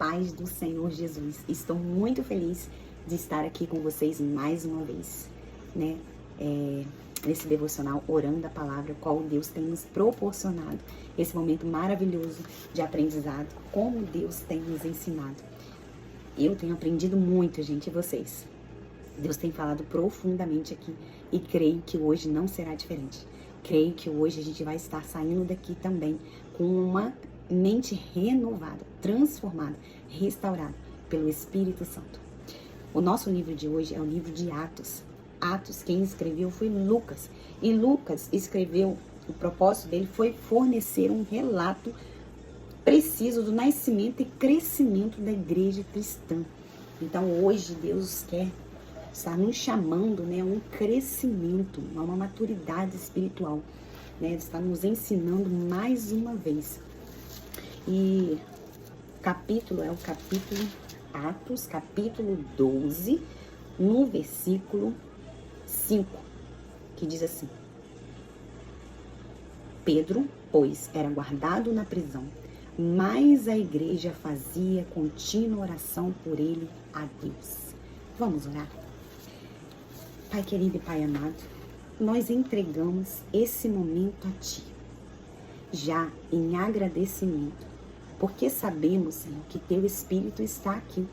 paz do Senhor Jesus. Estou muito feliz de estar aqui com vocês mais uma vez, né? Nesse devocional Orando a Palavra, qual Deus tem nos proporcionado esse momento maravilhoso de aprendizado, como Deus tem nos ensinado. Eu tenho aprendido muito, gente, e vocês? Deus tem falado profundamente aqui e creio que hoje não será diferente. Creio que hoje a gente vai estar saindo daqui também com uma mente renovada, transformada, restaurada pelo Espírito Santo. O nosso livro de hoje é o livro de Atos. Atos, quem escreveu foi Lucas. E Lucas escreveu, o propósito dele foi fornecer um relato preciso do nascimento e crescimento da igreja cristã. Então hoje Deus quer estar nos chamando, né, a um crescimento, a uma maturidade espiritual, né, está nos ensinando mais uma vez. E capítulo é o capítulo Atos, capítulo 12, no versículo 5, que diz assim: Pedro, pois, era guardado na prisão, mas a igreja fazia contínua oração por ele a Deus. Vamos orar? Pai querido e Pai amado, nós entregamos esse momento a Ti, já em agradecimento, porque sabemos, Senhor, que Teu Espírito está aqui,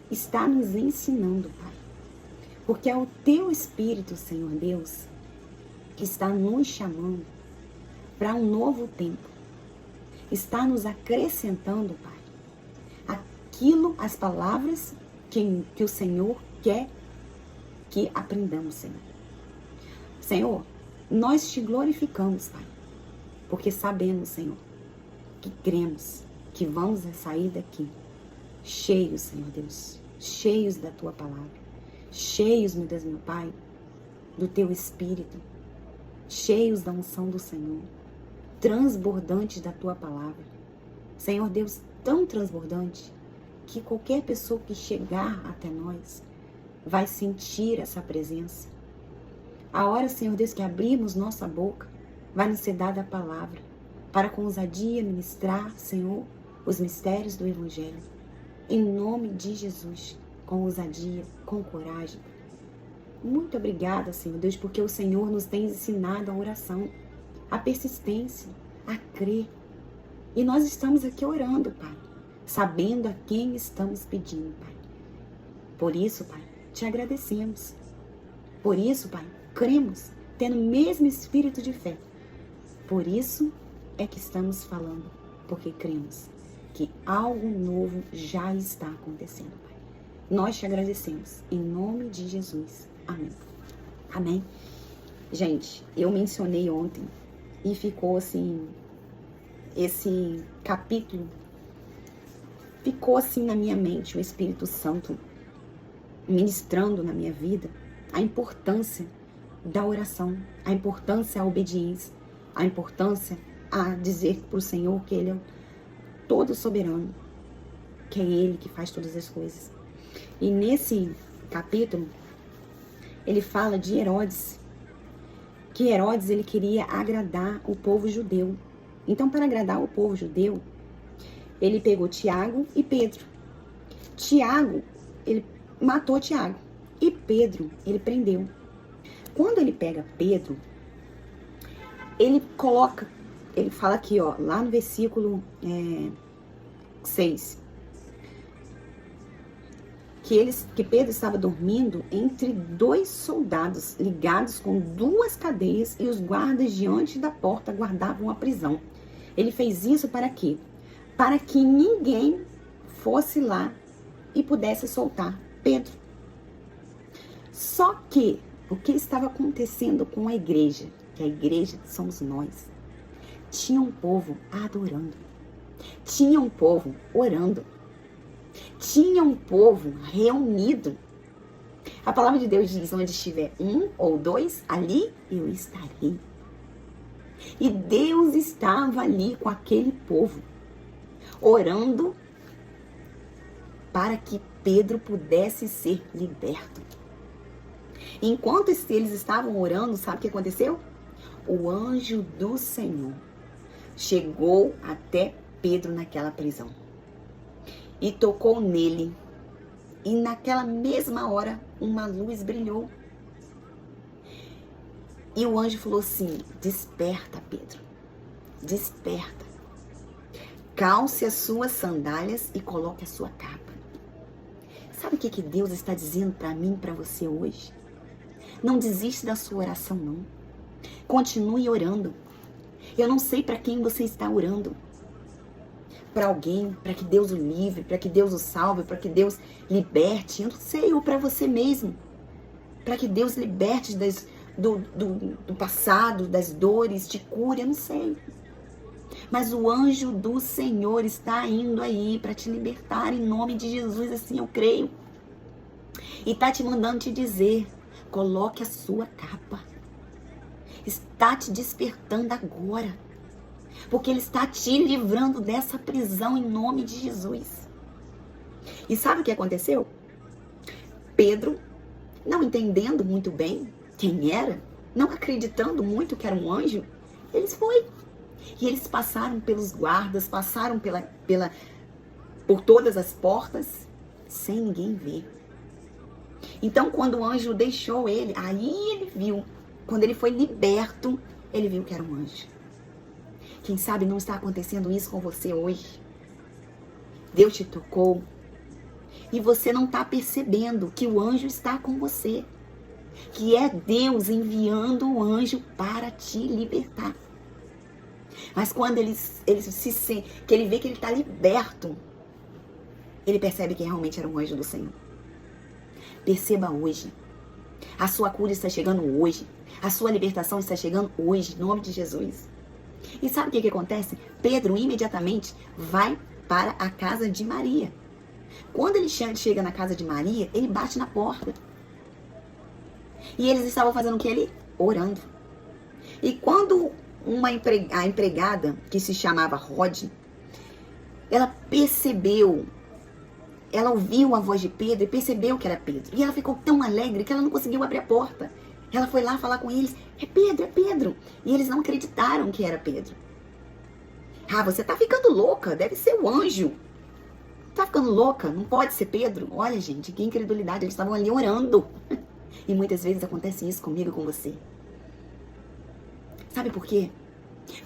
está nos ensinando, Pai. Porque é o Teu Espírito, Senhor Deus, que está nos chamando para um novo tempo, está nos acrescentando, Pai, as palavras que o Senhor quer que aprendamos, Senhor. Senhor, nós Te glorificamos, Pai, porque sabemos, Senhor, que cremos que vamos sair daqui cheios, Senhor Deus, cheios da Tua palavra, cheios, meu Deus, meu Pai, do Teu Espírito, cheios da unção do Senhor, transbordantes da Tua palavra. Senhor Deus, tão transbordante que qualquer pessoa que chegar até nós vai sentir essa presença. A hora, Senhor Deus, que abrirmos nossa boca, vai nos ser dada a palavra para com ousadia ministrar, Senhor, os mistérios do Evangelho. Em nome de Jesus, com ousadia, com coragem. Muito obrigada, Senhor Deus, porque o Senhor nos tem ensinado a oração, a persistência, a crer. E nós estamos aqui orando, Pai, sabendo a quem estamos pedindo, Pai. Por isso, Pai, Te agradecemos. Por isso, Pai, cremos, tendo o mesmo espírito de fé. Por isso é que estamos falando, porque cremos que algo novo já está acontecendo, Pai. Nós Te agradecemos, em nome de Jesus. Amém. Amém. Gente, eu mencionei ontem e ficou assim, esse capítulo ficou assim na minha mente, o Espírito Santo ministrando na minha vida a importância da oração, a importância à obediência, a importância a dizer para o Senhor que Ele é todo soberano, que é Ele que faz todas as coisas. E nesse capítulo, ele fala de Herodes, que Herodes ele queria agradar o povo judeu. Então, para agradar o povo judeu, ele pegou Tiago e Pedro. Tiago, ele matou Tiago. E Pedro, ele prendeu. Quando ele pega Pedro, ele fala aqui, ó, lá no versículo 6, que Pedro estava dormindo entre dois soldados ligados com duas cadeias e os guardas diante da porta guardavam a prisão. Ele fez isso para quê? Para que ninguém fosse lá e pudesse soltar Pedro. Só que o que estava acontecendo com a igreja, que a igreja somos nós, tinha um povo adorando, tinha um povo orando, tinha um povo reunido. A palavra de Deus diz, onde estiver um ou dois, ali eu estarei. E Deus estava ali com aquele povo, orando para que Pedro pudesse ser liberto. Enquanto eles estavam orando, sabe o que aconteceu? O anjo do Senhor chegou até Pedro naquela prisão. e tocou nele. E naquela mesma hora, uma luz brilhou. E o anjo falou assim: desperta, Pedro, desperta. Calce as suas sandálias e coloque a sua capa. Sabe o que Deus está dizendo para mim e para você hoje? Não desiste da sua oração, não. Continue orando. Eu não sei para quem você está orando. Para alguém, para que Deus o livre, para que Deus o salve, para que Deus liberte. Eu não sei, ou para você mesmo. Para que Deus liberte do passado, das dores, te cure, eu não sei. Mas o anjo do Senhor está indo aí para te libertar em nome de Jesus, assim eu creio. E está te mandando te dizer: coloque a sua capa. Está te despertando agora. Porque Ele está te livrando dessa prisão em nome de Jesus. E sabe o que aconteceu? Pedro, não entendendo muito bem quem era, não acreditando muito que era um anjo, eles foram. E eles passaram pelos guardas, passaram por todas as portas, sem ninguém ver. Então, quando o anjo deixou ele, aí ele viu. Quando ele foi liberto, ele viu que era um anjo. Quem sabe não está acontecendo isso com você hoje? Deus te tocou e você não está percebendo que o anjo está com você. Que é Deus enviando o anjo para te libertar. Mas quando ele vê que ele está liberto, ele percebe que realmente era um anjo do Senhor. Perceba hoje. A sua cura está chegando hoje. A sua libertação está chegando hoje, em nome de Jesus. E sabe o que acontece? Pedro imediatamente vai para a casa de Maria. Quando ele chega na casa de Maria, ele bate na porta. E eles estavam fazendo o que? Ele orando. E quando a empregada, que se chamava Rode, ela percebeu, ela ouviu a voz de Pedro e percebeu que era Pedro. E ela ficou tão alegre que ela não conseguiu abrir a porta. Ela foi lá falar com eles: é Pedro, é Pedro. E eles não acreditaram que era Pedro. Ah, você tá ficando louca, deve ser o anjo. Tá ficando louca, não pode ser Pedro. Olha, gente, que incredulidade, eles estavam ali orando. E muitas vezes acontece isso comigo e com você. Sabe por quê?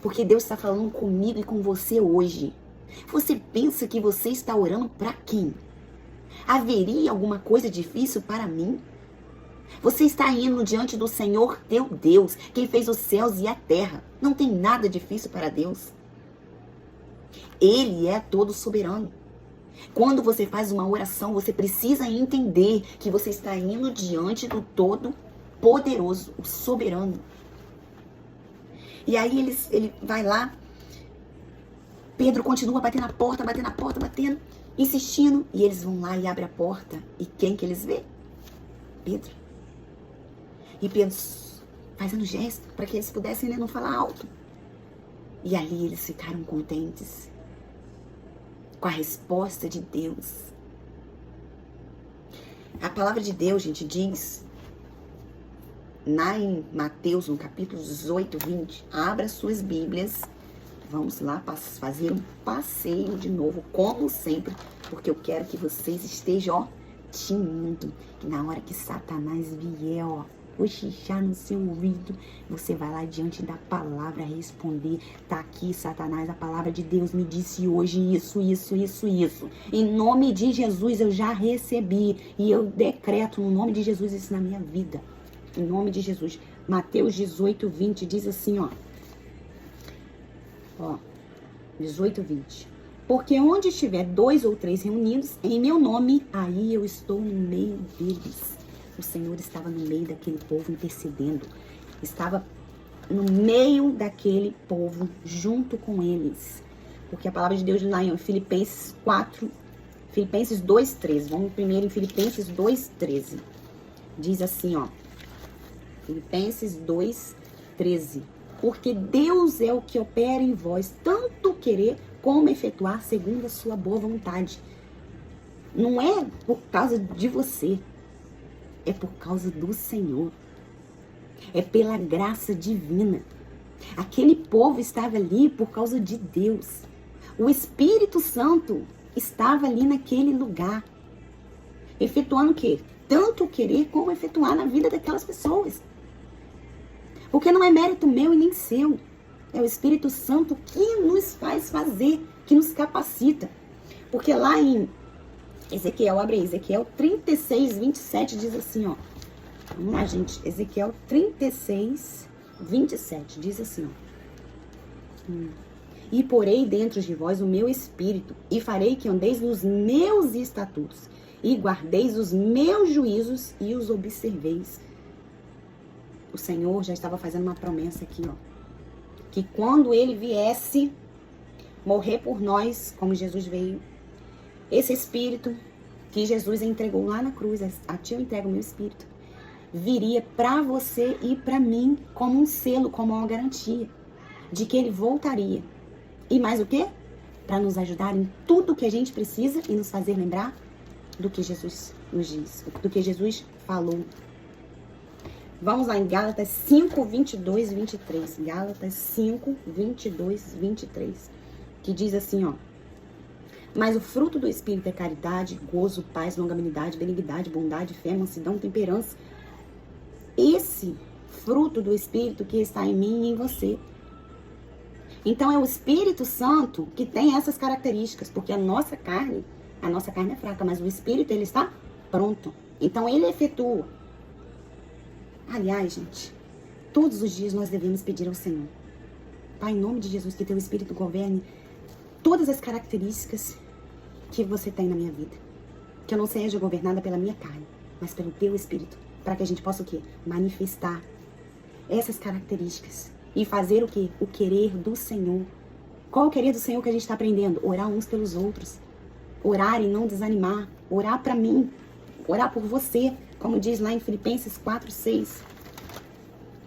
Porque Deus está falando comigo e com você hoje. Você pensa que você está orando para quem? Haveria alguma coisa difícil para mim? Você está indo diante do Senhor teu Deus, quem fez os céus e a terra. Não tem nada difícil para Deus. Ele é todo soberano. Quando você faz uma oração, você precisa entender que você está indo diante do Todo-Poderoso, o soberano. E aí ele vai lá, Pedro continua batendo na porta, batendo, insistindo. E eles vão lá e abrem a porta. E quem que eles vê? Pedro. E Pedro fazendo gesto para que eles pudessem não falar alto. E ali eles ficaram contentes com a resposta de Deus. A palavra de Deus, gente, diz em Mateus, no capítulo 18, 20, abra suas Bíblias. Vamos lá fazer um passeio de novo, como sempre, porque eu quero que vocês estejam, ó, tinindo. Que na hora que Satanás vier, ó, cochichar no seu ouvido, você vai lá diante da palavra responder: tá aqui, Satanás, a palavra de Deus me disse hoje isso. Em nome de Jesus eu já recebi e eu decreto no nome de Jesus isso na minha vida. Em nome de Jesus. Mateus 18, 20 diz assim, ó. 18, 20. Porque onde estiver 2 ou 3 reunidos em meu nome, aí eu estou no meio deles. O Senhor estava no meio daquele povo intercedendo. Estava no meio daquele povo, junto com eles. Porque a palavra de Deus lá em Filipenses 2:13. Vamos primeiro em Filipenses 2:13. Diz assim, ó. Filipenses 2:13. Porque Deus é o que opera em vós, tanto querer como efetuar segundo a sua boa vontade. Não é por causa de você, é por causa do Senhor. É pela graça divina. Aquele povo estava ali por causa de Deus. O Espírito Santo estava ali naquele lugar. Efetuando o quê? Tanto o querer como efetuar na vida daquelas pessoas. Porque não é mérito meu e nem seu. É o Espírito Santo que nos faz fazer, que nos capacita. Porque lá em Ezequiel, abre aí, Ezequiel 36, 27 diz assim, ó. Vamos lá, gente. Ezequiel 36, 27 diz assim, ó. E porei dentro de vós o meu espírito, e farei que andeis nos meus estatutos, e guardeis os meus juízos e os observeis. O Senhor já estava fazendo uma promessa aqui, ó. Que quando ele viesse morrer por nós, como Jesus veio, esse espírito que Jesus entregou lá na cruz, a ti eu entrego o meu espírito, viria para você e para mim como um selo, como uma garantia de que ele voltaria. E mais o quê? Para nos ajudar em tudo que a gente precisa e nos fazer lembrar do que Jesus nos diz, do que Jesus falou. Vamos lá em Gálatas 5, 22 e 23. Gálatas 5, 22 e 23. Que diz assim, ó. Mas o fruto do Espírito é caridade, gozo, paz, longanimidade, benignidade, bondade, fé, mansidão, temperança. Esse fruto do Espírito que está em mim e em você. Então é o Espírito Santo que tem essas características, porque a nossa carne é fraca, mas o Espírito, ele está pronto. Então ele efetua. Aliás, gente, todos os dias nós devemos pedir ao Senhor, Pai, em nome de Jesus, que teu Espírito governe todas as características que você tem na minha vida. Que eu não seja governada pela minha carne, mas pelo teu Espírito. Para que a gente possa o quê? Manifestar essas características. E fazer o quê? O querer do Senhor. Qual é o querer do Senhor que a gente está aprendendo? Orar uns pelos outros. Orar e não desanimar. Orar para mim. Orar por você. Como diz lá em Filipenses 4, 6.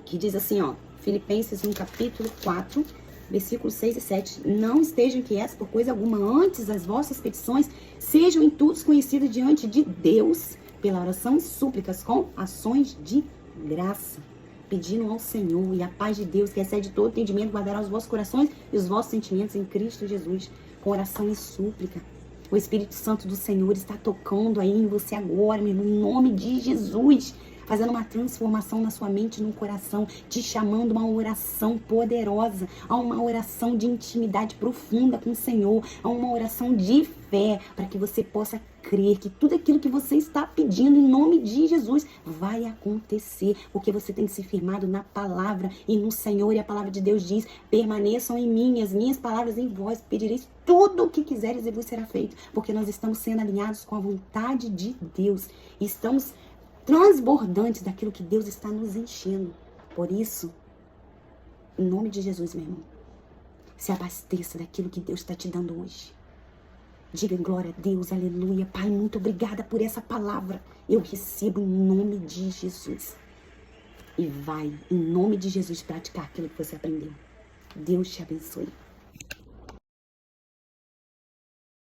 Que diz assim, ó. Filipenses no capítulo 4, versículos 6 e 7. Não estejam inquietos por coisa alguma. Antes as vossas petições sejam em tudo conhecidas diante de Deus, pela oração e súplicas com ações de graça. Pedindo ao Senhor, e a paz de Deus, que excede todo entendimento, guardará os vossos corações e os vossos sentimentos em Cristo Jesus, com oração e súplica. O Espírito Santo do Senhor está tocando aí em você agora, meu irmão, em nome de Jesus, fazendo uma transformação na sua mente e no coração, te chamando a uma oração poderosa, a uma oração de intimidade profunda com o Senhor, a uma oração de fé, para que você possa crer que tudo aquilo que você está pedindo em nome de Jesus vai acontecer, porque você tem que se firmado na palavra e no Senhor, e a palavra de Deus diz, permaneçam em mim, as minhas palavras em vós, pedireis tudo o que quiseres e vos será feito, porque nós estamos sendo alinhados com a vontade de Deus, estamos transbordantes daquilo que Deus está nos enchendo. Por isso, em nome de Jesus, meu irmão, se abasteça daquilo que Deus está te dando hoje. Diga glória a Deus, aleluia. Pai, muito obrigada por essa palavra. Eu recebo em nome de Jesus. E vai, em nome de Jesus, praticar aquilo que você aprendeu. Deus te abençoe.